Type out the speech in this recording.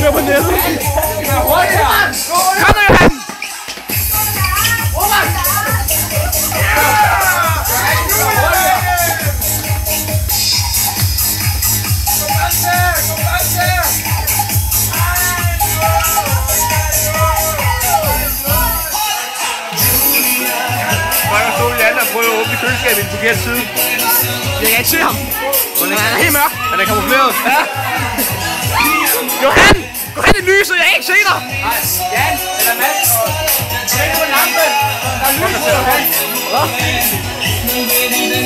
ryger på nettet. Kom nu, Johan! Prøv at åbne køleskabet i den forkerte side. Jeg kan ikke se ham. Han er helt mørk. Han er kamufleret. Ja. Johan! Gå hen i lyset, jeg kan ikke se dig! Jan, eller Mads? Tænk på lampen. Der er lys på, Johan. Hvad?